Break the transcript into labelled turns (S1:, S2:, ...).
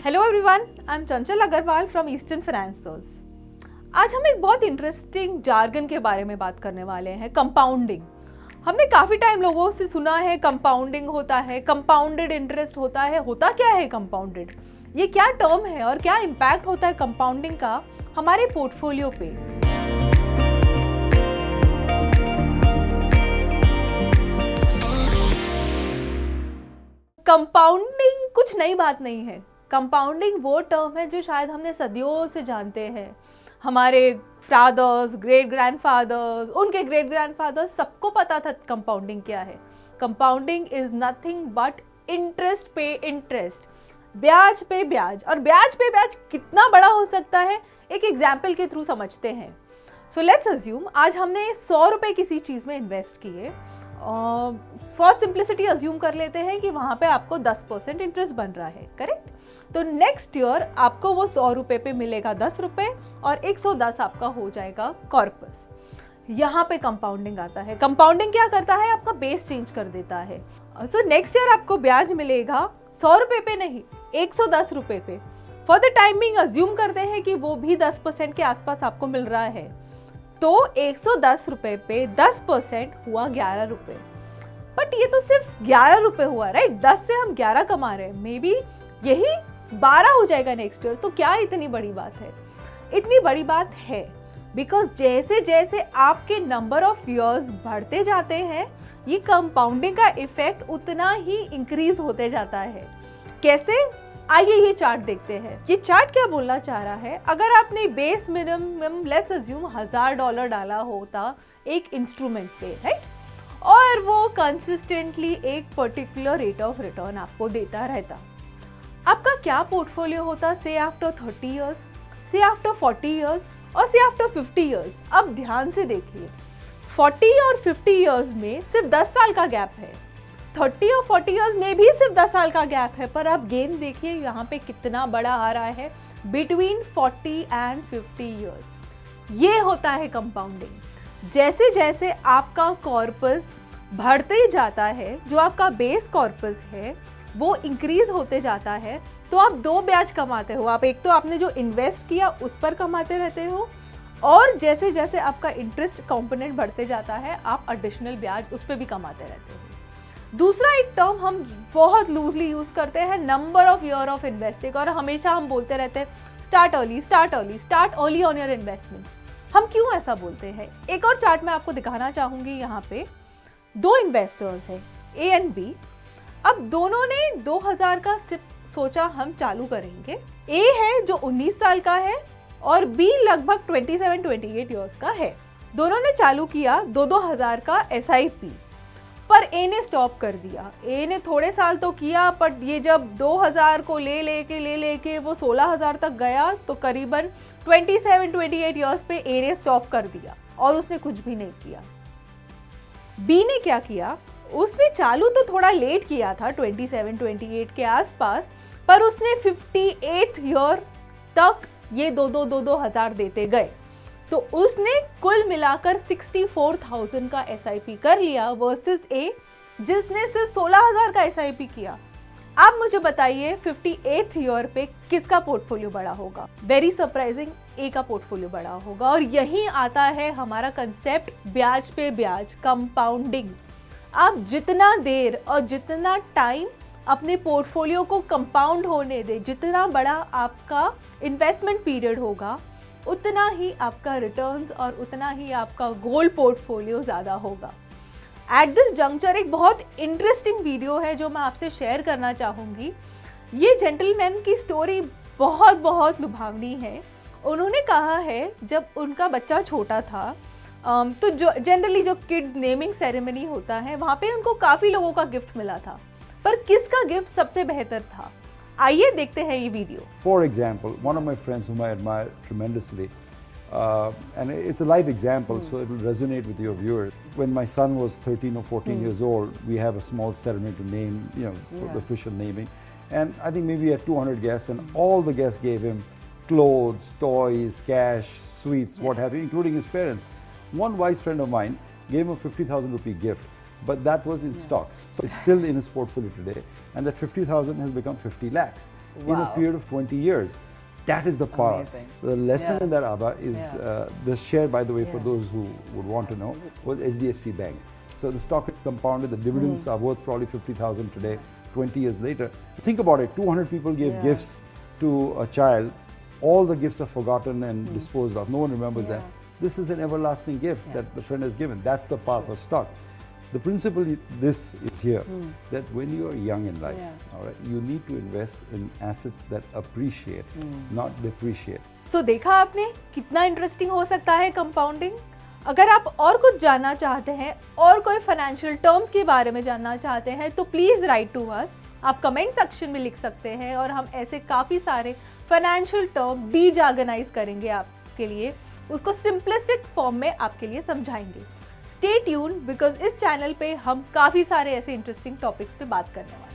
S1: Hello everyone, I am Chanchal Agarwal from eastern financiers. आज हम एक बहुत इंटरेस्टिंग जार्गन के बारे में बात करने वाले हैं, कंपाउंडिंग। हमने काफ़ी टाइम लोगों से सुना है कंपाउंडिंग होता है, कंपाउंडेड इंटरेस्ट होता है। होता क्या है कंपाउंडेड? ये क्या टर्म है और क्या इम्पैक्ट होता है कंपाउंडिंग का हमारे पोर्टफोलियो पे? कंपाउंडिंग कुछ नई बात नहीं है। कंपाउंडिंग वो टर्म है जो शायद हमने सदियों से जानते हैं। हमारे फादर्स, ग्रेट ग्रैंडफादर्स, उनके ग्रेट ग्रैंडफादर्स, सबको पता था कंपाउंडिंग क्या है। Compounding is nothing but interest पे इंटरेस्ट, ब्याज पे ब्याज। और ब्याज पे ब्याज कितना बड़ा हो सकता है, एक एग्जाम्पल के थ्रू समझते हैं। सो लेट्स अज्यूम आज हमने 100 रुपये किसी चीज़ में इन्वेस्ट किए। फॉर सिंप्लिसिटी अज्यूम कर लेते हैं कि वहाँ पे आपको 10% इंटरेस्ट बन रहा है, करेक्ट? तो नेक्स्ट ईयर आपको वो 100 रुपये पे मिलेगा 10 रुपये और 110 आपका हो जाएगा कॉर्पस। यहाँ पे कंपाउंडिंग आता है। कंपाउंडिंग क्या करता है? आपका बेस चेंज कर देता है। सो नेक्स्ट ईयर आपको ब्याज मिलेगा 100 रुपये पे नहीं, 110 रुपये पे। For the time being assume करते हैं कि वो भी 10% के आसपास आपको मिल रहा है। तो 110 रुपये पे 10% हुआ 11 रुपये। बट ये तो सिर्फ 11 रुपये हुआ, राइट? 10 से हम 11 कमा रहे हैं, मे बी यही 12 हो जाएगा नेक्स्ट ईयर। तो क्या इतनी बड़ी बात है? इतनी बड़ी बात है बिकॉज जैसे जैसे आपके नंबर ऑफ ईयर्स बढ़ते जाते हैं, ये कंपाउंडिंग का इफेक्ट उतना ही इंक्रीज होते जाता है। कैसे? आइए ये चार्ट देखते हैं। ये चार्ट क्या बोलना चाह रहा है? अगर आपने बेस मिनिमम लेट्स अज्यूम $1000 डाला होता एक इंस्ट्रूमेंट पे, राइट? और वो कंसिस्टेंटली एक पर्टिकुलर रेट ऑफ रिटर्न आपको देता रहता, आपका क्या पोर्टफोलियो होता? से आफ्टर 30 इयर्स, से आफ्टर 40 इयर्स और से आफ्टर 50 इयर्स। अब ध्यान से देखिए, 40 और 50 इयर्स में सिर्फ 10 साल का गैप है, 30 और 40 इयर्स में भी सिर्फ 10 साल का गैप है। पर अब गेन देखिए यहाँ पे कितना बड़ा आ रहा है, बिटवीन 40 एंड 50 इयर्स। ये होता है कंपाउंडिंग। जैसे जैसे आपका कॉर्पस बढ़ते जाता है, जो आपका बेस कॉर्पस है वो इंक्रीज होते जाता है, तो आप दो ब्याज कमाते हो। आप एक तो आपने जो इन्वेस्ट किया उस पर कमाते रहते हो, और जैसे जैसे आपका इंटरेस्ट कंपोनेंट बढ़ते जाता है आप एडिशनल ब्याज उस पर भी कमाते रहते हो। दूसरा एक टर्म हम बहुत लूजली यूज करते हैं, number of year of investing. और हमेशा हम बोलते रहते हैं start early, start early, start early on your investment. हम क्यों ऐसा बोलते हैं? एक और चार्ट मैं आपको दिखाना चाहूंगी। यहाँ पे दो इन्वेस्टर्स हैं, ए एंड बी। अब दोनों ने 2000 का सिप सोचा हम चालू करेंगे। ए है जो 19 साल का है और बी लगभग 27-28 ईयर्स का है। दोनों ने चालू किया 2000 का SIP, पर ए ने स्टॉप कर दिया। ए ने थोड़े साल तो किया, बट ये जब 2000 को ले लेके वो 16000 तक गया, तो करीबन 27-28 ईयर्स पे ए ने स्टॉप कर दिया और उसने कुछ भी नहीं किया। बी ने क्या किया? उसने चालू तो थोड़ा लेट किया था, 27-28 के आसपास, पर उसने 58 ईयर तक ये 2-2 हजार देते गए। तो उसने कुल मिलाकर 64,000 का SIP कर लिया वर्सेस ए जिसने सिर्फ 16,000 का SIP किया। अब मुझे बताइए 58 ईयर पे किसका पोर्टफोलियो बड़ा होगा? वेरी सरप्राइजिंग, ए का पोर्टफोलियो बड़ा होगा। और यहीं आता है हमारा कंसेप्ट ब्याज पे ब्याज, कंपाउंडिंग। आप जितना देर और जितना टाइम अपने पोर्टफोलियो को कंपाउंड होने दे, जितना बड़ा आपका इन्वेस्टमेंट पीरियड होगा, उतना ही आपका रिटर्न्स और उतना ही आपका गोल्ड पोर्टफोलियो ज़्यादा होगा। एट दिस जंक्चर एक बहुत इंटरेस्टिंग वीडियो है जो मैं आपसे शेयर करना चाहूँगी। ये जेंटलमैन की स्टोरी बहुत बहुत लुभावनी है। उन्होंने कहा है जब उनका बच्चा छोटा था, तो जो जनरली जो किड्स नेमिंग सेरेमनी होता है वहाँ पे उनको काफ़ी लोगों का गिफ्ट मिला था, पर किसका गिफ्ट सबसे बेहतर था? आइए देखते हैं ये video.
S2: For example, one of my friends whom I admire tremendously, and it's a live example, so it will resonate with your viewers. When my son was 13 or 14 years old, we have a small ceremony to name, for the official naming. And I think maybe we had 200 guests, and all the guests gave him clothes, toys, cash, sweets, what have you, including his parents. One wise friend of mine gave him a 50,000 rupee gift, but that was in stocks. So it's still in his portfolio today, and that 50,000 has become 50 lakhs. in a
S3: Wow.
S2: period of 20 years. That is the power.
S3: Amazing.
S2: The lesson
S3: Yeah.
S2: in that, Abba, is
S3: Yeah.
S2: the share, by the way, for
S3: Yeah.
S2: those who would want to know, was HDFC Bank. So the stock is compounded, the dividends are worth probably 50,000 today, 20 years later. Think about it, 200 people gave
S3: Yeah.
S2: gifts to a child. All the gifts are forgotten and disposed of. No one remembers that. This is an everlasting gift that the friend has given. That's the power of stock. The principle this is here, that when you are young in life,
S3: Yeah.
S2: all right, you need to invest in assets that appreciate, not depreciate.
S1: सो देखा आपने कितना interesting हो सकता है compounding. अगर आप और कुछ जानना चाहते हैं और कोई फाइनेंशियल टर्म्स के बारे में जानना चाहते हैं तो प्लीज़ राइट टू अस। आप कमेंट सेक्शन में लिख सकते हैं और हम ऐसे काफ़ी सारे फाइनेंशियल टर्म डीज ऑर्गेनाइज करेंगे आपके लिए, उसको सिंपलिस्टिक फॉर्म में आपके लिए समझाएंगे। स्टे ट्यून बिकॉज इस चैनल पे हम काफ़ी सारे ऐसे इंटरेस्टिंग टॉपिक्स पे बात करने वाले हैं।